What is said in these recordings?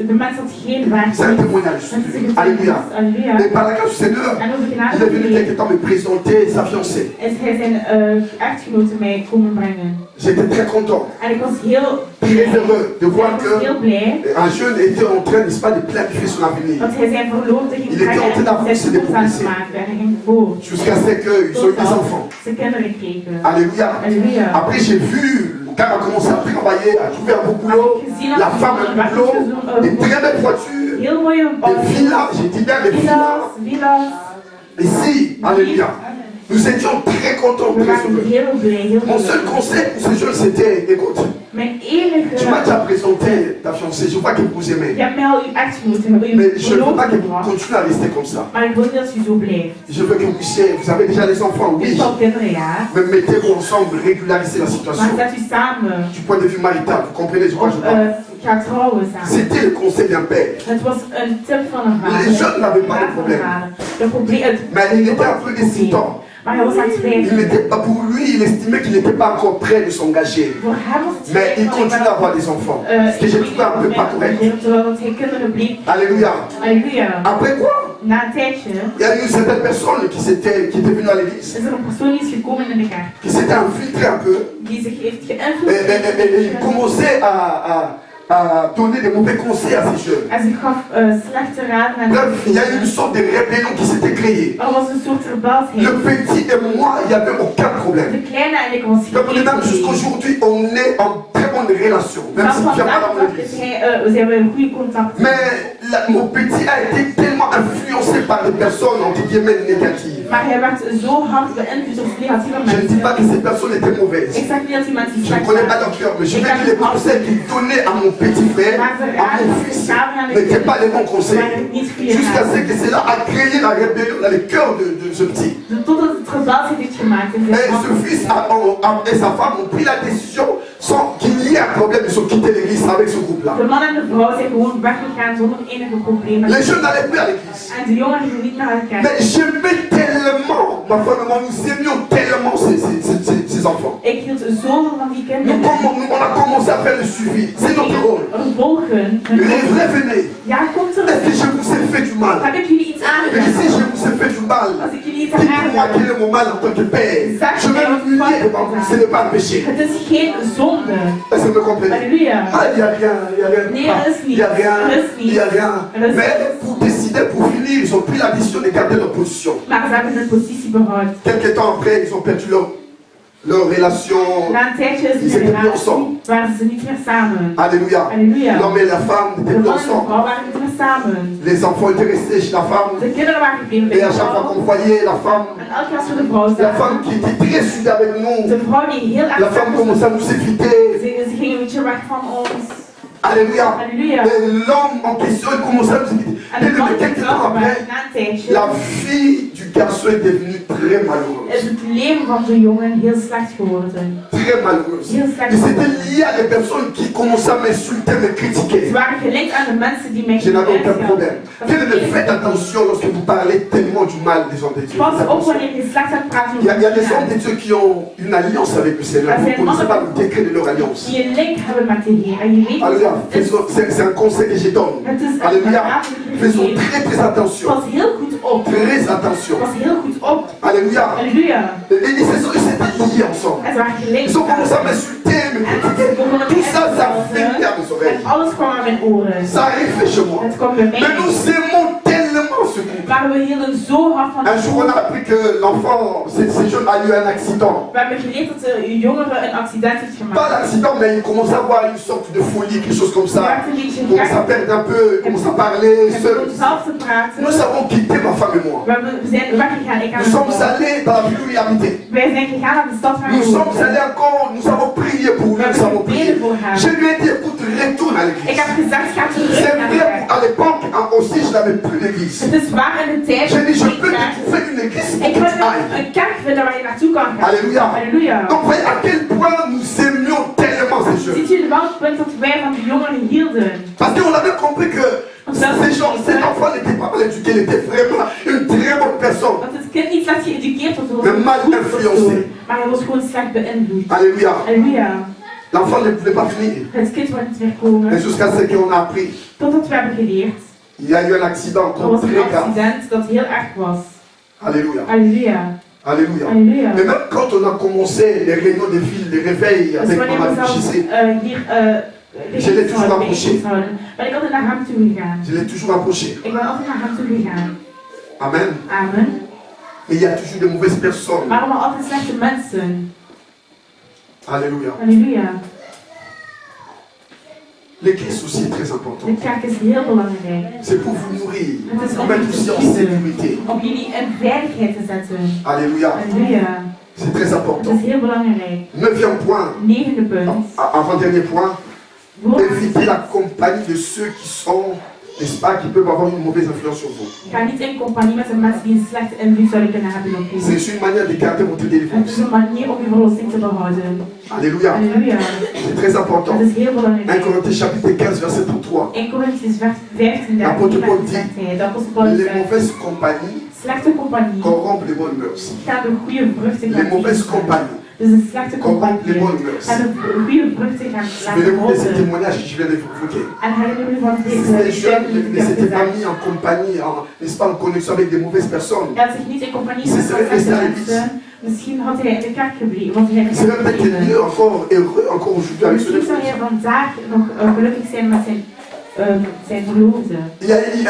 de mens had geen C'est un waarheid. témoignage. Dat is een Alléluia. getuigenis. Halleluja. Et par la grâce du Seigneur, En door de il genade est van venu de quelque Heer temps me présenter sa fiancée. is hij zijn echtgenote mij komen brengen. J'étais très content, En ik was heel très blij. heureux de voir Ik was heel blij. qu'un jeune était en train, n'est-ce pas, de planifier son avenir. Dat hij zijn verloofde ging Il était en train brengen en d'avancer zijn des toekomst aan te prophéties. maken. Hij ging voor. Jusqu'à ce qu'ils ont eu des enfants. Ze kinderen kregen. Alléluia. Alléluia. Après, j'ai vu, le gars a commencé à travailler, à trouver un beau boulot. La femme a un boulot, des très belles voitures, Heel mooie des villas, j'ai dit bien des villas. Villas. Ici, alléluia. Nous étions très contents, We très waren heureux. heel blij, heel Mon seul blij. conseil pour ce jeune, c'était, écoute, Mijn tu m'as enige... déjà présenté ta fiancée, je vois que vous aimez. Je hebt mij al uw echtgenote, uw Mais je ne veux pas verloofde que vous gebracht. continuez à rester comme ça. Maar ik wil niet dat u zo blijft. Je veux que vous puissiez, vous avez déjà des enfants, U oui. hebt al kinderen, ja. Mais mettez-vous ensemble, régularisez la Maar situation. zet u samen Du point de vue marital, vous comprenez de quoi je op parle. ga trouwen samen. C'était le conseil d'un père. Het was een tip van een vader. Les jeunes n'avaient pas de Raad van problème. een vader. De probleem, het Mais il était un peu hésitant. Maar hij was aan het Il twijfelen. n'était pas pour lui, il estimait qu'il n'était pas encore prêt de s'engager. Voor hem was het Mais il twijfelen, continue à avoir des enfants. Ce que j'ai trouvé un peu pas correct. terwijl dat hij kinderen bleef. Alléluia. Halleluja. Après quoi, Na een tijdje il y a une certaine personne qui était venue à l'église, is er een persoon die is gekomen in de kerk. qui s'était infiltré un peu. Die zich heeft Et il geïnfiltreerd. commençait à donner des mauvais conseils à ces jeunes. En ze gaf slechte raden aan Bref, il y a eu une de sorte de rébellion qui s'était créée. Er was een soort rebelsheid. Le petit et moi, il n'y avait aucun problème. De kleine en ik was Donc, même jusqu'aujourd'hui, on est en très bonne relation, même si tu n'as pas dans l'église. We zijn een goede contact. Mais mon petit a été tellement influencé par des personnes, entre guillemets, négatives. Maar hij werd zo hard beïnvloed door negatieve Je ne dis pas que mensen. ces personnes étaient mauvaises. Ik zeg niet dat die mensen Je ne slecht connais pas waren. leur cœur, mais je vais dire les conseils qu'ils donnaient à mon petit frère, à mon fils, n'étaient pas les bons conseils. Jusqu'à ce que cela a créé la rébellion dans le cœur de ce petit. Totdat het rebelsheid heeft gemaakt. in zijn Et hart. ce fils et sa femme ont pris la décision sans qu'il y ait un problème, ils ont quitté l'église avec ce groupe-là. De man en de vrouw zijn gewoon weggegaan zonder enige problemen. Les jeunes n'allaient plus à l'église. En de jongeren gingen niet naar de kerk. Mais j'aimais tellement, ma femme et moi, nous aimions tellement ces enfants. Ik hield zoveel van die kinderen. On a commencé à faire le suivi. C'est notre rôle. Volgen. Revenez. Ja, komt er. Est-ce que je vous ai fait du mal? Heb ik jullie iets Et aangedaan? si je vous ai fait du mal, Als ik jullie iets heb dites-moi quel aangedaan. est mon mal en tant que père. Je vais m'humilier devant vous, ce n'est pas un péché. Het is geen zonde. Est-ce que vous comprenez? Halleluja. Ah, il n'y a rien, il n'y a rien. Nee, Ah, er is il n'y a niets. rien, Er is il n'y a niets. rien. Er is Mais niets. pour décider, pour finir, ils ont pris la décision de garder leur position. Maar ze hebben hun positie behouden. Quelques temps après, ils ont perdu leur relation. Na een tijdje is Ils de étaient plus relatie, ensemble. waren ze niet meer samen. Alléluia. Alléluia. L'homme et la femme De n'étaient plus man en de ensemble. vrouw waren niet meer samen. Les enfants étaient restés chez la femme. De kinderen waren gebleven bij Et à de chaque fois vrouw. qu'on voyait la femme, En elke keer als we de vrouw la femme zagen, qui était très soudée avec nous, de vrouw die heel erg la femme commençait à nous éviter. ze ging een beetje weg van ons. Alléluia. Alléluia. Et l'homme en question, il commençait à nous éviter. En de man Mais en de quelques vrouw temps waren après, na een tijdje. la fille du garçon est devenue très malheureuse. Is het leven van de jongen heel slecht geworden. Très malheureuse. Heel slecht Et c'était geworden. lié à des personnes qui commençaient à m'insulter, me Ze critiquer. waren gelinkt aan de mensen die mij Je n'avais aucun geïnteresseerd problème. hadden. Bien aimé, faites attention lorsque vous parlez tellement du mal des hommes de Dieu. Pas Faites op attention. wanneer je slecht gaat praten Il y a des over hommes de Dieu qui ont une alliance avec le Seigneur. Vous ne connaissez pas le décret de leur alliance. die een link hebben met de Heer. En je weet Alléluia. het is. C'est un conseil que je donne. Het is een Alléluia. raad die ik Faisons geef. très très attention. Pas heel goed op. Très attention. Pas heel goed op. Alléluia. Halleluja. Et ils s'étaient liés ensemble. En ze waren gelinkt. Ils ont commencé à m'insulter, me critiquer. Tout ça, ça finit à mes oreilles. En alles kwam aan mijn oren. Ça arrive chez moi. Het kwam bij mij. Mais nous aimons tellement ce couple. Maar we hielden zo hard van Un jour, on a appris que l'enfant, ce jeune a eu un accident. We hebben geleerd dat de jongere een accident heeft Pas gemaakt. l'accident, mais il commence à avoir une sorte de folie, quelque chose comme Hij ça. werd een beetje Il commence à gek. perdre un peu, il commence à parler Hij seul. begon zelf te praten. Nous avons quitté ma femme et moi. We zijn weggegaan. Ik en Nous mijn sommes vrouw. allés dans la ville où il habitait. Wij zijn gegaan naar de stad waar Nous hij sommes woonde. allés encore, nous avons prié pour lui, nous avons prié. Je lui ai dit, écoute, retourne à Ik l'église. heb gezegd, ga terug C'est naar de vrai, kerk. à l'époque aussi, je n'avais plus d'église. Het is waar in de tijd. J'ai dit, je ik peux daar- te trouver une église où Ik tu wil ailles. een kerk vinden waar je naartoe kan gaan. Alléluia. Halleluja. Donc, voyez à quel point nous aimions tellement ces jeunes. Ziet u wel het punt dat wij van de jongeren hielden? Parce qu'on avait compris que cet enfant n'était pas mal éduqué, il était vraiment une très bonne personne. Dat het kind niet slecht geëduceerd was, Mais mal influencé. maar hij was gewoon slecht beïnvloed. Alléluia. Halleluja. L'enfant ne pouvait pas finir. Het kind wordt niet meer komen. Et jusqu'à ce qu'on a appris, Totdat we hebben geleerd. il y a eu un accident Er was très een grave. accident dat heel erg was. Alléluia. Halleluja. Alléluia. Halleluja. Mais même quand on a commencé les réunions de ville, les réveils Dus avec wanneer Maman we zelfs Gisé, hier Je l'ai toujours approché. ben ik altijd naar hem toe gegaan. je l'ai toujours approché. Ik ben altijd naar hem toe gegaan. Amen. Amen. Et il y a toujours de mauvaises personnes. Maar er waren altijd slechte mensen. Alléluia. Halleluja. L'église aussi est très important. De kerk is heel belangrijk. C'est pour vous nourrir, Het is pour om mettre jullie aussi te en voeden, sécurité. om jullie in veiligheid te zetten. Alléluia. Halleluja. C'est très Het important. is heel belangrijk. 9e point, Negende punt. avant-dernier point, Voor- évitez la compagnie de ceux qui sont, n'est-ce pas, qui peuvent avoir une mauvaise influence sur vous. Ga niet in compagnie met de mensen die een slechte invloed zouden kunnen hebben op u. C'est une manière de garder votre Het is délivrance. een manier om je verlossing te behouden. Alléluia. Halleluja. C'est très important. Dat is heel 1 belangrijk. Corinthiens chapitre 15, verset 33. 1 Corinthians 15, L'apôtre Paul dit, zegt hij, de apostel Paulus les zegt, mauvaises compagnies slechte compagnie corrompent les bonnes mœurs. gaat de goede vruchten Les gaan mauvaises eten. compagnies Dus een slechte corrompent les compagnie bonnes mœurs. gaat de goede vruchten gaan Souvenez-vous de ces laten témoignages que je viens d'évoquer. En herinner me van Ces deze jeunes ne die ik heb s'étaient pas gezegd. mis en compagnie, n'est-ce pas, en connexion avec des mauvaises personnes. Hij had zich niet in compagnie Ze met serait slechte resté à mensen. Misschien had hij in de kerk gebleven. Want hij in de Il serait kerk peut-être gebleven. mieux encore, heureux encore aujourd'hui avec ce Misschien zou hij vandaag nog gelukkig zijn met zijn verloofde. Il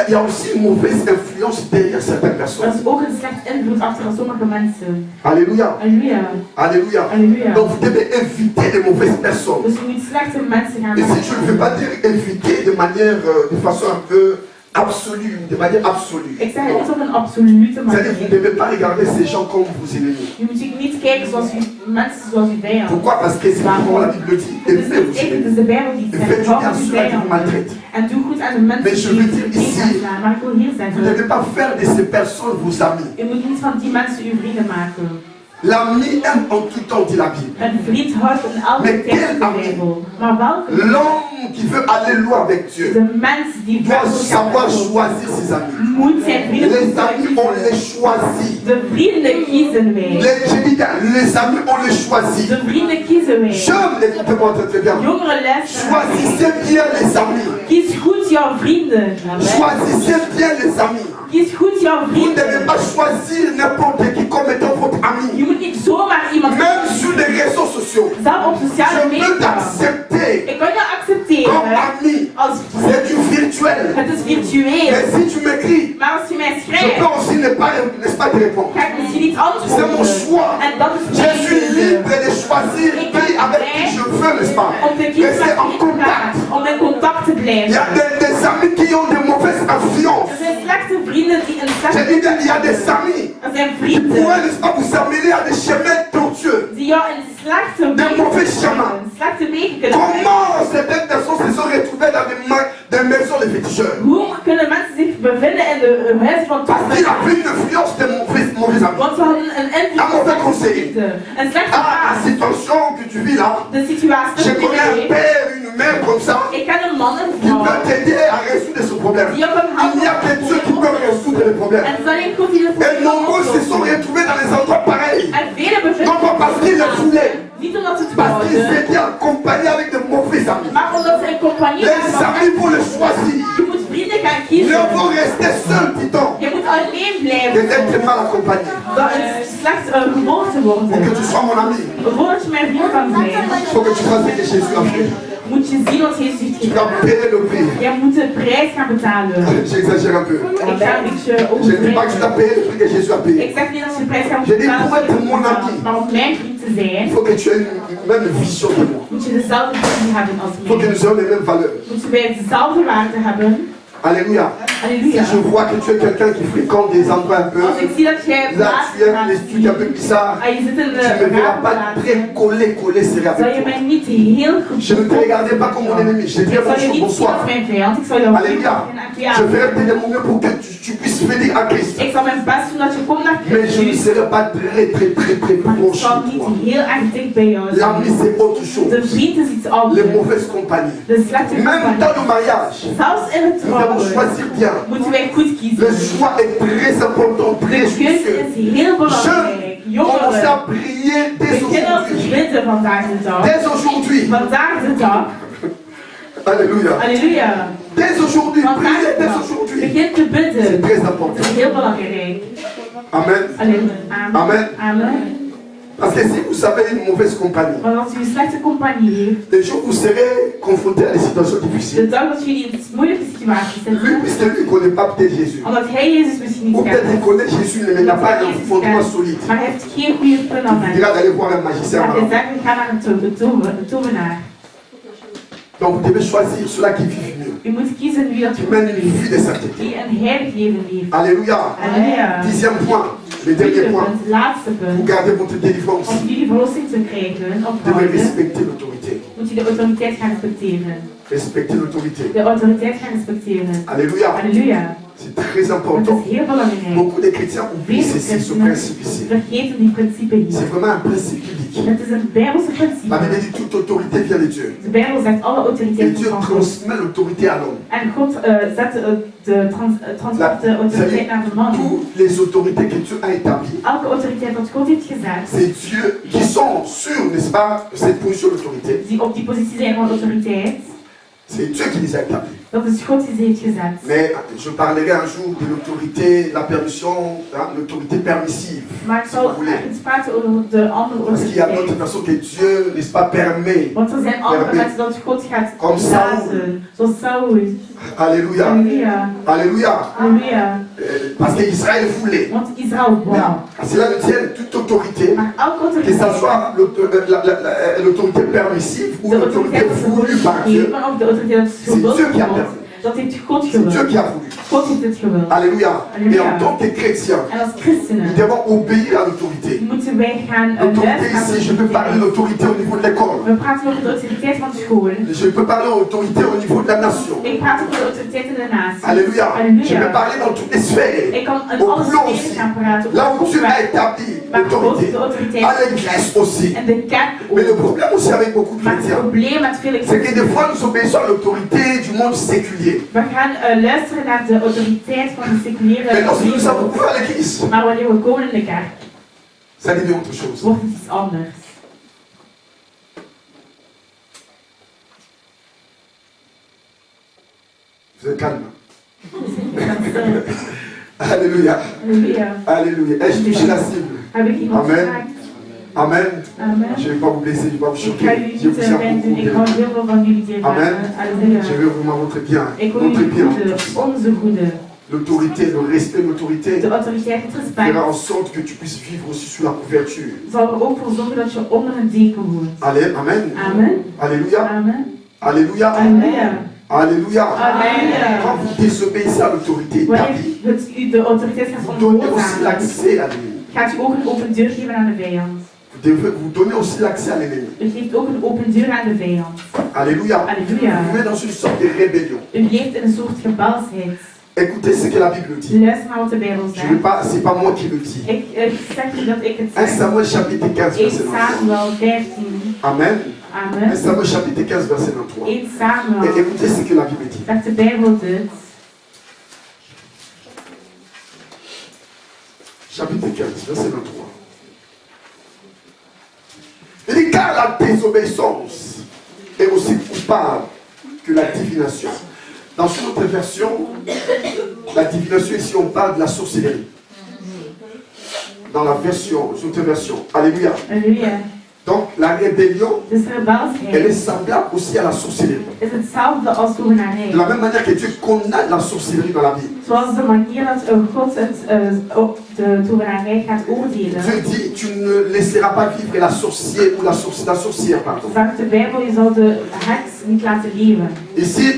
y a aussi une mauvaise influence derrière certaines Er personnes. is ook een slecht invloed achter sommige mensen. Alléluia. Halleluja. Alléluia. Halleluja. Donc vous devez éviter les mauvaises personnes. Dus je moet slechte mensen gaan Et si je ne veux pas dire éviter de manière, de façon un peu absolue, de manière absolue. Ik zeg het niet op een absolute C'est-à-dire vous ne manier. devez pas regarder ces gens comme vos ennemis. Je moet niet kijken zoals mensen zoals uw vijand. Pourquoi? Parce que c'est pourquoi la Bible dit, Het is aimez vos niet ik, het ennemis. is de Bijbel die Et zegt, faites du hou bien à van uw ceux qui vous vijanden. maltraitent. En doe goed aan de mensen Mais je die veux dire je ici, tegenaan. Maar ik wil hier Vous ne zeggen, devez pas faire de ces personnes vos amis. je moet niet van die mensen uw vrienden maken. L'ami aime en tout temps, dit la Bible. Een vriend houdt in elke Mais tijd quel van de ami? Bijbel. Maar welke? L'homme qui veut aller loin avec Dieu De mens die doit verder savoir gaat choisir ses amis. moet zijn vrienden Les goed amis, on les uitkiezen. choisit. De vrienden kiezen wij. Je dis bien, les amis, on les choisit. De vrienden kiezen wij. Jeunes, écoutez-moi très bien. Jongere luisteraars, Choisissez bien les amis. kies goed jouw vrienden. Choisissez bien les amis. Kies goed jouw Vous ne devez vrienden. pas choisir n'importe qui comme étant votre ami. Je moet niet zomaar iemand Même sur les réseaux sociaux. zelf op sociale Je peux media. t'accepter Ik kan je comme accepteren ami. als C'est du virtuel. het is virtueel. Mais si tu m'écris, Maar als je mij je schrijft, peux aussi n'est-ce pas, te répondre. ga ik misschien niet C'est mon antwoorden. choix. En dat is Je mijn suis keuze. libre de choisir qui avec qui je veux, n'est-ce pas? Om te kiezen Rester en met wie ik contact. praat. Om in contact te Il y blijven. a des amis qui ont de mauvaises influences. Er zijn slechte vrienden die een Je slechte... dis bien, il y a des amis Er zijn qui vrienden pourraient, n'est-ce pas, vous amener à des chemins tortueux. die jou in slechte Des mauvais chemins. slechte wegen kunnen brengen. Comment certaines personnes se sont retrouvées dans des maisons de féticheurs? Hoe kunnen mensen zich bevinden in de huizen van Parce qu'il a toestanden? pris une influence de mauvais amis. Want ze hadden een invloed Un mauvais op conseiller. vrienden. Een slechte Ah, la raad. situation que tu vis là, De situatie je die connais un ik père, une mère comme ça, Ik ken een man en qui vrouw peut t'aider à résoudre ce problème. die op een Il n'y a que Dieu qui peut résoudre les problèmes. En het is alleen God die de Et nombreux se sont retrouvés dans des endroits pareils. En velen bevinden Non pas parce qu'ils le voulaient, niet omdat ze het parce qu'ils wouden, étaient accompagnés avec de mauvais amis. maar omdat ze in compagnie Les waren van amis, pour les choisir. Je moet vrienden gaan Ils kiezen. vont rester seuls, dit-on, Je moet alleen que blijven. d'être mal accompagnés. Dat is slecht gevolgd te Pour que worden. tu sois mon ami, Voordat je mijn vriend kan zijn, il faut que tu fasses ce que Jésus a fait. moet je zien wat Jezus heeft Tu dois gedaan. payer le prix. Je moet de prijs gaan betalen. J'exagère un peu. Ik ga een beetje Je ne dis pas que tu dois overdrijven. payer le prix que Jésus a Ik payé. zeg niet dat je de prijs gaat Je dis, betalen, pour être mon ami. maar om mijn vriend te Il zijn, faut que tu aies une même vision de moi. moet je dezelfde visie hebben als Il faut que mij. nous ayons les mêmes valeurs. Moeten wij dezelfde waarden hebben. Alléluia. Si Halleluja. je vois que tu es quelqu'un qui fréquente des endroits un peu, Als ik zie dat jij là tu es des trucs un peu bizarres, en je zit in tu ne me verras pas très collé serré zal avec je toi. mij niet heel goed Je ne te regardais pas comme mon ennemi. Je te Ik dirais zal je bonjour, niet zien bonsoir. als mijn vijand. Ik zal jou Alléluia. Je ferai peut-être mon mieux pour que tu puisses venir à Christ. Ik zal mijn best doen dat je komt naar Mais je ne Christus. serai pas très Maar ik proche zal de niet toi. heel erg dicht bij jou L'ami zijn. c'est autre De chose. vriend is iets Les anders. mauvaises compagnies. De slechte Même compagnie. dans le mariage, Zelfs in het nous devons trouwen choisir bien. moeten wij goed Le kiezen. choix est très important, De très keuze judicieux. is heel belangrijk. Jeunes, commencez à Jongeren, prier dès begin als te aujourd'hui. bidden vandaag de dag. Dès aujourd'hui, aujourd'hui. Vandaag de dag. Alléluia. Halleluja. Dès aujourd'hui, priez dès Begin aujourd'hui. te bidden. C'est très Dat important. is heel belangrijk. Amen. Amen. Amen. Amen. Parce que si vous avez une mauvaise compagnie, Want als u een slechte compagnie heeft, le jour où vous serez confronté à des situations de difficiles, dag dat jullie in een moeilijke situatie lui, zitten, puisque lui ne connaît pas peut-être Jésus, omdat hij Jezus misschien ou niet peut-être il kent, connaît Jésus, mais il n'a pas un fondement solide, maar hij heeft geen goede il fundament. dira d'aller voir un magicien. Maar hij Marabout. zegt, ik ga naar een tovenaar. Donc vous devez choisir ceux-là qui vivent mieux, U moet kiezen wie dat qui goed mènent une leeft, vie de sainteté. die een heilig leven leeft. Alléluia. Halleluja. 10e point, le dernier Tweede point, punt, laatste pour punt. garder votre délivrance, Om jullie verlossing te krijgen, vous of devez houden, respecter l'autorité. moet je de autoriteit gaan respecteren. Respecter l'autorité. De autoriteit gaan respecteren. Alléluia. Halleluja. C'est très Dat important. is heel belangrijk. Beaucoup de chrétiens oublient Veel ceci, ce christenen principe ici. vergeten die principe C'est hier. vraiment un principe biblique. Het is een Bijbelse La Bible principe. dit toute autorité vient de Dieu. De Bijbel zegt alle Et autoriteit Dieu van God. transmet l'autorité à l'homme. En God zet transport de autoriteit naar de man. Toutes les autorités que Dieu a établies, Elke autoriteit dat God heeft gezet, c'est Dieu qui sont sûrs, n'est-ce pas, cette position d'autorité. die op die positie zijn van autoriteit, C'est Dieu qui les a établis. dat is God die ze heeft gezet. Mais je parlerai un jour de l'autorité, la permission, hein, l'autorité permissive. Maar ik zal eens praten over de andere Parce qu'il y a d'autres autoriteit. personnes que Dieu, n'est-ce pas, permet. Want er zijn andere mensen dat God gaat Comme Saul. laten. Zoals Saul. Alléluia. Halleluja. Alléluia. Halleluja. Parce qu'Israël voulait. Want Israël wou. À cela ne tienne toute autorité, Maar elke que ce autoriteit, soit l'autorité permissive ou de l'autorité autoriteit dat voulue ze par Dieu. geven, of de autoriteit dat ze gewild Dieu qui a wordt, permis. dat heeft God C'est Dieu gewild. qui a voulu. God heeft het gewild. Alléluia. Et Alléluia. en tant que chrétien, En als nous christenen devons obéir à l'autorité. moeten wij gaan L'autorité luisteren ici, je peux parler de l'autorité au niveau de l'école. We praten over de autoriteit van school. Je peux parler de l'autorité au niveau de la nation. Ik praat over de autoriteit in de natie. Alléluia. Je peux Halleluja. parler dans toutes les sphères. Ik kan in Au alle boulot sferen aussi. gaan praten. Là où Op Dieu a werk, établi waar God l'autorité. de autoriteit À l'église aussi. en de kerk Mais le ook. problème aussi avec beaucoup de Maar het chrétiens, probleem met vele c'est que des christenen, fois nous obéissons à l'autorité du monde séculier. we gaan luisteren naar de autoriteit van de seculiere Mais lorsque nous wereld. sommes à l'église, Maar wanneer we komen in de kerk, ça devient autre chose. wordt het iets anders. Vous êtes calme. Dus ik ben stil. Alléluia. Halleluja. Alléluia. Ai-je touché la cible? Heb ik iemand Amen. geraakt? Amen. Amen. Je ne vais pas vous blesser, je ne vais pas vous Ik ga choquer. jullie Je niet vous aime pijn doen. beaucoup. Ik hou heel veel van jullie te Amen. raken. Halleluja. Je vais vraiment montrer bien. Ik wil Montrer jullie bien. goede, onze goede. L'autorité, le respect de l'autorité De autoriteit, het respect, fera en sorte que tu puisses vivre aussi sous la couverture. zal er ook voor zorgen dat je onder een deken woont. Allez, amen. Amen. Alléluia. Amen. Alléluia. Halleluja. Alléluia. Halleluja. Quand vous désobéissez à l'autorité établie, Wanneer u de autoriteit gaat vous donnez aussi ongehoorzamen, l'accès à l'ennemi. gaat u ook een open deur geven aan de vijand. Vous donnez aussi l'accès à l'ennemi. U geeft ook een open deur aan de vijand. Alléluia. Halleluja. Vous vivez dans une sorte de rébellion. U leeft in een soort gebelsheid. Écoutez ce que la Bible dit. Luister naar wat de Bijbel Je vais zegt. pas, c'est pas moi qui le dis. Ik zeg niet dat ik het 1 zeg. Samuel chapitre 15 1 verset 23. Samuel 15. Amen. 1 Amen. Samuel chapitre 15 verset 23. 1 Et Samuel. écoutez ce que la Bible dit. Zegt de Bijbel dit. Chapitre 15 verset 23. Il dit car la désobéissance est aussi coupable que la divination. Dans une autre version, la divination ici on parle de la sorcellerie. Dans la version, une autre version. Alléluia. Halleluja. Donc la rébellion, Dus elle est rebelsheid semblable aussi à la sorcellerie. is hetzelfde als tovenarij. De la même manière que Dieu condamne la sorcellerie dans la Bible. Zoals de manier dat God de tovenarij gaat oordelen. Dieu dit, tu ne laisseras pas vivre la sorcière ou la sorcière, pardon. Zegt de Bijbel, je zal de heks niet laten leven. Ici,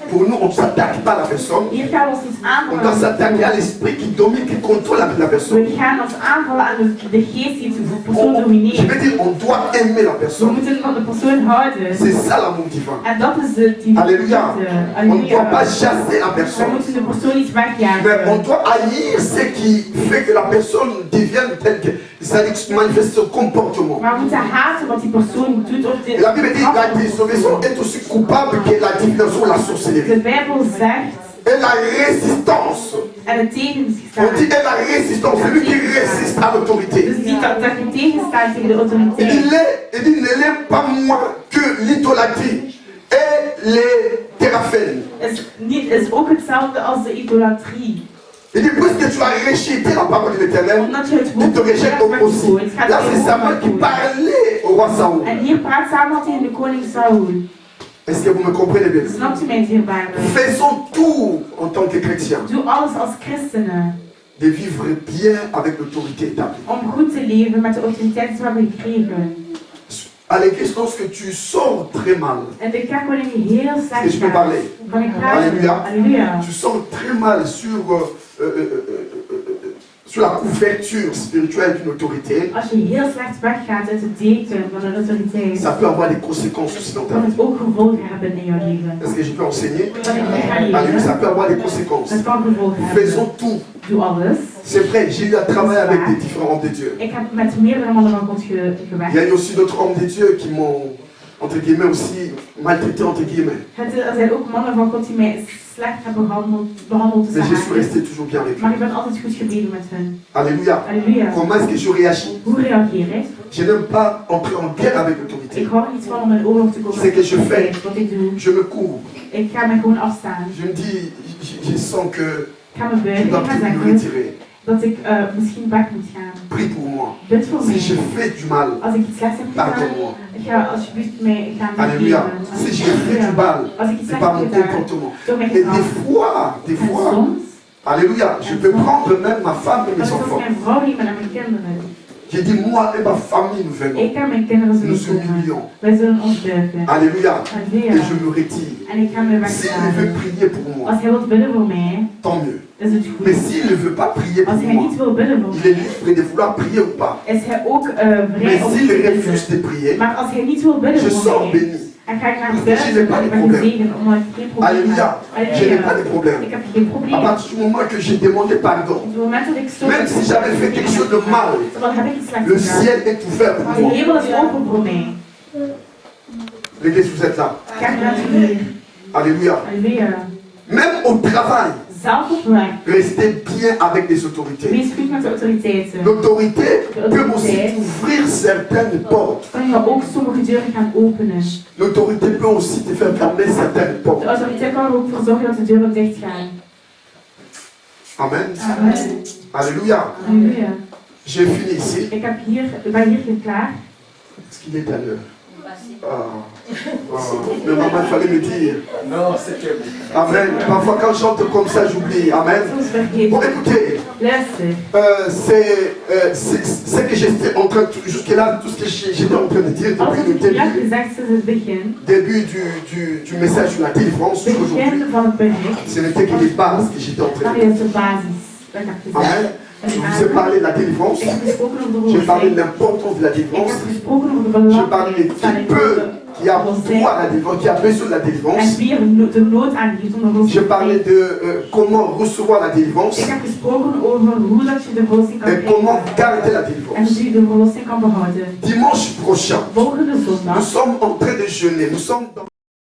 pour nous, on ne s'attaque pas à la personne. Hier gaan we ons niet On aanvallen doit aan s'attaquer à l'esprit qui domine, qui contrôle la personne. We gaan ons aanvallen aan de geest die de persoon Je domineert. veux dire, on doit aimer la We personne. moeten van de persoon houden. C'est ça l'amour divin. En dat is de diviniteit. Alléluia. On ne doit pas chasser la We personne. moeten de persoon niet Mais on wegjagen. doit haïr ce qui fait que la personne devienne telle que ça manifeste son comportement. Maar we moeten haten wat die persoon doet. Of Et la Bible dit la désobéissance est aussi coupable que la divination ou la sorcellerie. de Bijbel zegt et la résistance. en het tegen is On gestaan. dit et la résistance, celui qui résiste à l'autorité. Dus niet dat je tegenstaat tegen de Il autoriteit. dit, ne l'aime pas moins que l'idolâtrie et les théraphènes. Is ook hetzelfde als de idolatrie. Il dit, puisque tu as rejeté la parole de l'Éternel, Omdat je het tu te woord rejettes aussi. het gaat Là, tegen c'est Samuel qui woord. parlait au roi Saoul. En hier praat Samuel tegen de koning Saul. Est-ce que vous me comprenez bien? Snapt u mij dierbare? Faisons tout en tant que chrétiens Doe alles als christenen de vivre bien avec l'autorité établie. om goed te leven met de autoriteit die we hebben gekregen. À l'église, lorsque tu sors très mal, En de kerk wanneer je heel est-ce que slecht je peux gaat, parler? kan ik praten. Alléluia. Halleluja. Tu sors très mal sur la couverture spirituelle d'une autorité, Als je heel slecht weggaat uit het deken van een autoriteit, ça peut avoir des conséquences aussi dans ta kan vie. het ook gevolgen hebben in jouw leven. Est-ce que je peux enseigner? Kan ik niet gaan Alléluia, leren? ça peut avoir des conséquences. Het kan gevolgen hebben. Faisons tout. Doe alles. C'est vrai, j'ai eu à travailler avec des différents hommes de Dieu. Ik heb met meerdere mannen van God Il y a gewerkt. eu aussi d'autres hommes de Dieu qui m'ont, entre guillemets, aussi maltraité, entre guillemets. Er zijn ook mannen van God die mij slecht hebben behandeld Mais tussen je suis haakjes. resté toujours bien avec Maar eux. ik ben altijd goed gebleven met hen. Alléluia. Halleluja. Comment est-ce que je réagis? Hoe reageer ik? Je n'aime pas entrer en guerre avec l'autorité. Ik hou er niet van om in oorlog te komen C'est que met je de fais. autoriteit. Wat ik doe, Je me couvre. ik ga me gewoon afstaan. Je me dis, je sens que Ik ga me je buigen. dois Ik ga peut-être me zeggen retirer. dat ik misschien weg moet gaan. Prie pour moi. Bid voor Si je mij. fais du mal, Als ik iets slechts heb gedaan, pardonne-moi. ik ga alsjeblieft mij gaan Alléluia. vergeven. Si je fais du mal, Als ik iets c'est slechts pas heb mon gedaan, comportement. door mijn Et des gedrag. fois, En soms, alléluia, je peux prendre même ma femme et dat mes is ook enfants. mijn vrouw niet, maar naar mijn kinderen. J'ai dit, moi et ma famille, nous venons. Ik en mijn kinderen Nous zullen komen. humilions. Wij zullen ons buigen. Alléluia. Halleluja. Et je me retire. En ik ga me S'il wegstaan. veut prier pour moi, Als hij wil bidden voor mij, tant mieux. is het goed. Mais s'il ne veut pas prier pour Als hij moi, niet wil bidden voor il mij, est libre de vouloir prier ou pas. is hij ook vrij Mais om s'il te refuse bidden. de prier, Maar als hij niet wil bidden je voor sors mij, béni. en ga ik naar Parce que je buiten, n'ai pas dan de ben ik problème. gezegend, omdat ik geen probleem Alléluia. heb. Je n'ai pas de Ik problème. heb geen À probleem. partir du moment que j'ai demandé pardon, Op het moment dat ik zo... même si j'avais fait quelque chose de mal, Dan heb ik iets slechts le gedaan. ciel est ouvert pour De moi. hemel is open voor mij. L'église, vous êtes là. Kijk naar hier. Alléluia. Halleluja. Même au travail, Zelf op werk. restez bien avec les autorités. Wees goed met de autoriteiten. L'autorité peut aussi ouvrir certaines portes. Kan je ook sommige deuren gaan openen. L'autorité peut aussi te faire fermer certaines De portes. autoriteit kan er ook voor zorgen dat de deuren dicht gaan. Amen. Amen. Alléluia. Halleluja. J'ai fini ici. Ik ben hier klaar. Est-ce qu'il est à l'heure? Mais maman, il fallait me dire. Non, c'était bon. Amen. Parfois, quand je chante comme ça, j'oublie. Amen. Soms vergeet Bon, ik. écoutez, Luister. c'est que j'étais en train de, jusque-là, tout ce que j'étais en train de dire Alles depuis wat le ik heb début, gezegd sinds het begin. début du message sur la délivrance jusqu'aujourd'hui, Begin van het bericht. ce n'était que les bases que j'étais en train Dat de dire. is de basis. Dat ik heb gezegd. Amen. Je vous ai parlé de la délivrance. Ik heb gesproken over de J'ai parlé de verlossing. l'importance de la Ik délivrance. heb gesproken over de J'ai parlé de belang van qui peut, qui a droit à la délivrance, qui a besoin de la en délivrance. wie er de nood aan heeft om de J'ai parlé verlossing. de comment recevoir la délivrance Ik heb gesproken over hoe dat je de verlossing kan et comment krijgen garder la en délivrance. hoe je de verlossing kan behouden. Dimanche prochain, Volgende nous zondag sommes en train de jeûner. Nous sommes dans